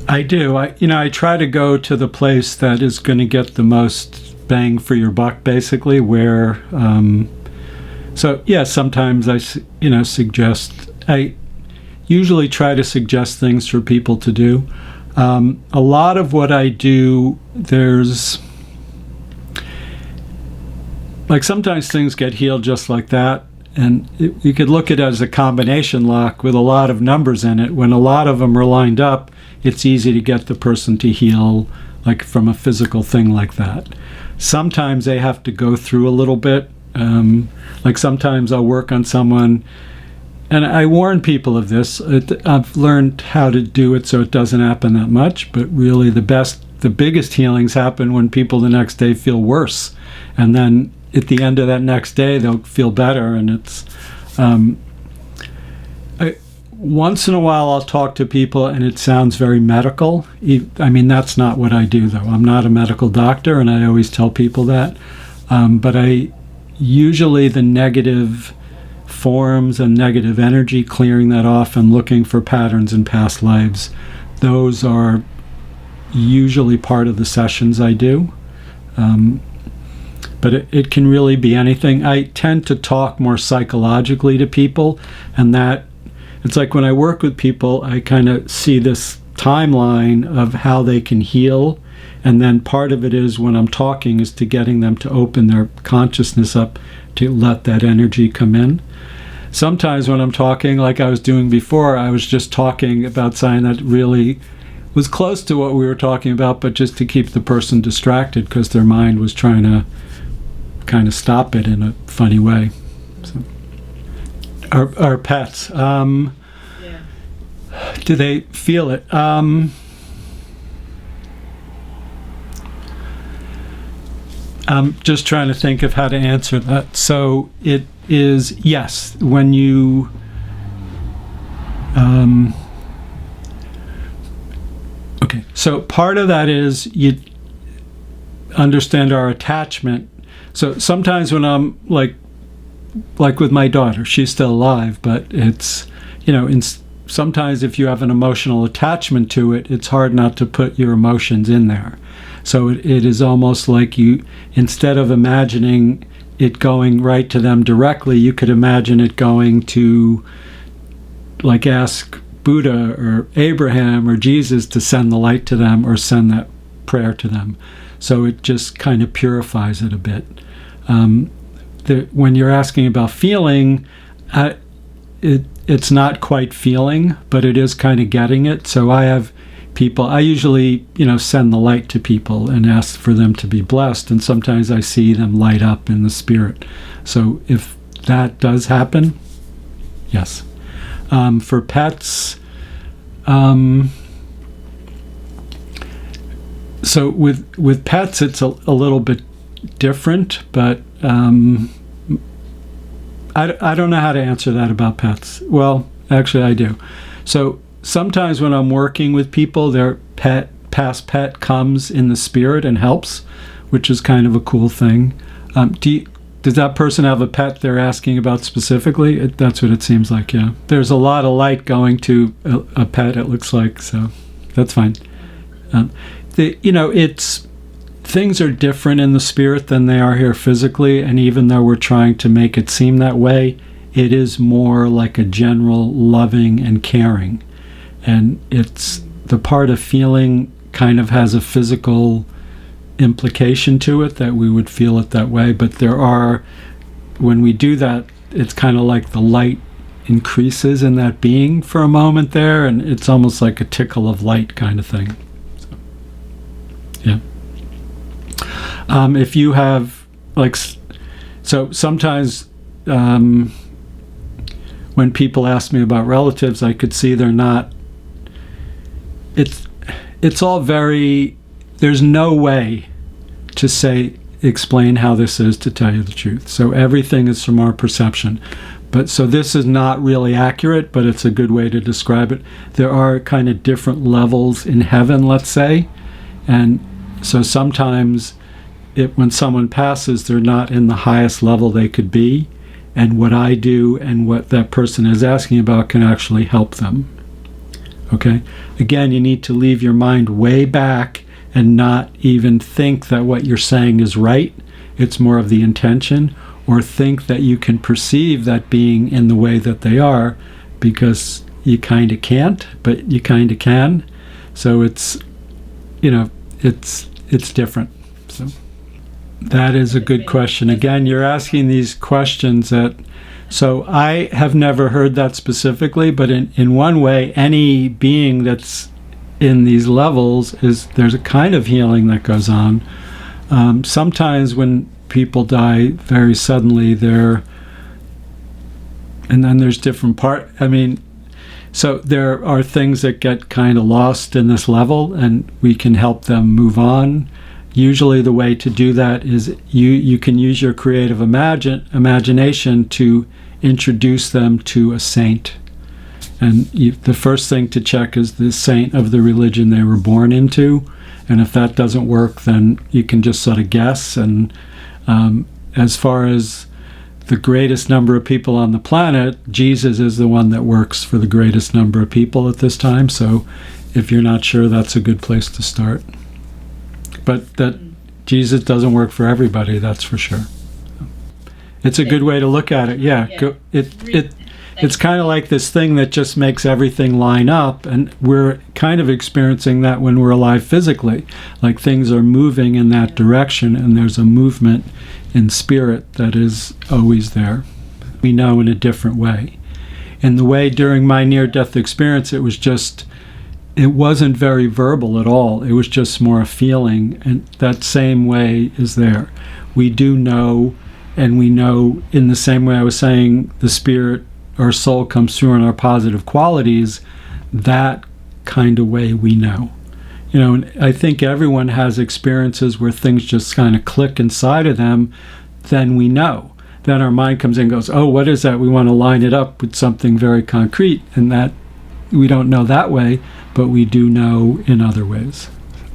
I do. I try to go to the place that is going to get the most bang for your buck, basically, where, so yeah, sometimes I usually try to suggest things for people to do. A lot of what I do, there's, like, sometimes things get healed just like that, and you could look at it as a combination lock with a lot of numbers in it. When a lot of them are lined up, it's easy to get the person to heal, like from a physical thing like that. Sometimes they have to go through a little bit. Like sometimes I'll work on someone, and I warn people of this. I've learned how to do it so it doesn't happen that much, but really the biggest healings happen when people the next day feel worse. And then at the end of that next day, they'll feel better. And it's, once in a while I'll talk to people and it sounds very medical. I mean, that's not what I do, though. I'm not a medical doctor, and I always tell people that. But usually the negative forms and negative energy, clearing that off and looking for patterns in past lives, those are usually part of the sessions I do. But it can really be anything. I tend to talk more psychologically to people, and that it's like when I work with people, I kind of see this timeline of how they can heal, and then part of it is when I'm talking is to getting them to open their consciousness up to let that energy come in. Sometimes when I'm talking, like I was doing before, I was just talking about something that really was close to what we were talking about, but just to keep the person distracted because their mind was trying to kind of stop it in a funny way. So, our pets, do they feel it? I'm just trying to think of how to answer that. So it is, yes, when you okay, so part of that is you understand our attachment. So sometimes when I'm like with my daughter, she's still alive, but it's, sometimes if you have an emotional attachment to it, it's hard not to put your emotions in there. So it is almost like you, instead of imagining it going right to them directly, you could imagine it going to, like, ask Buddha or Abraham or Jesus to send the light to them or send that prayer to them. So it just kind of purifies it a bit. When you're asking about feeling, it's not quite feeling, but it is kind of getting it. So I have people, I usually, send the light to people and ask for them to be blessed. And sometimes I see them light up in the spirit. So if that does happen, yes. For pets, so with pets, it's a little bit different, but I don't know how to answer that about pets. Well, actually I do. So sometimes when I'm working with people, their past pet comes in the spirit and helps, which is kind of a cool thing. Does that person have a pet they're asking about specifically? That's what it seems like, yeah. There's a lot of light going to a pet, it looks like, so that's fine. Things are different in the spirit than they are here physically, and even though we're trying to make it seem that way, it is more like a general loving and caring. And it's the part of feeling kind of has a physical implication to it that we would feel it that way, but when we do that, it's kind of like the light increases in that being for a moment there, and it's almost like a tickle of light kind of thing. So, yeah. If you have, so sometimes when people ask me about relatives, I could see they're not, it's all very, there's no way to explain how this is, to tell you the truth. So everything is from our perception. But so this is not really accurate, but it's a good way to describe it. There are kind of different levels in heaven, let's say. And so sometimes when someone passes, they're not in the highest level they could be. And what I do and what that person is asking about can actually help them. Okay? Again, you need to leave your mind way back and not even think that what you're saying is right. It's more of the intention, or think that you can perceive that being in the way that they are, because you kind of can't, but you kind of can. So it's, it's different. So that is a good question. Again, you're asking these questions so I have never heard that specifically, but in one way, any being that's in these levels there's a kind of healing that goes on. Sometimes when people die very suddenly, and then there's different so there are things that get kind of lost in this level, and we can help them move on. Usually the way to do that is you can use your creative imagination to introduce them to a saint. And the first thing to check is the saint of the religion they were born into. And if that doesn't work, then you can just sort of guess. And as far as the greatest number of people on the planet, Jesus is the one that works for the greatest number of people at this time. So if you're not sure, that's a good place to start. But that Jesus doesn't work for everybody, that's for sure. It's a good way to look at it. Yeah. It's kind of like this thing that just makes everything line up, and we're kind of experiencing that when we're alive physically. Like things are moving in that direction, and there's a movement in spirit that is always there. We know in a different way. In the way during my near-death experience, it wasn't very verbal at all. It was just more a feeling, and that same way is there. We do know, and we know in the same way I was saying the spirit, our soul comes through in our positive qualities, that kind of way we know. And I think everyone has experiences where things just kind of click inside of them, then we know. Then our mind comes in and goes, oh, what is that? We want to line it up with something very concrete, and that we don't know that way, but we do know in other ways.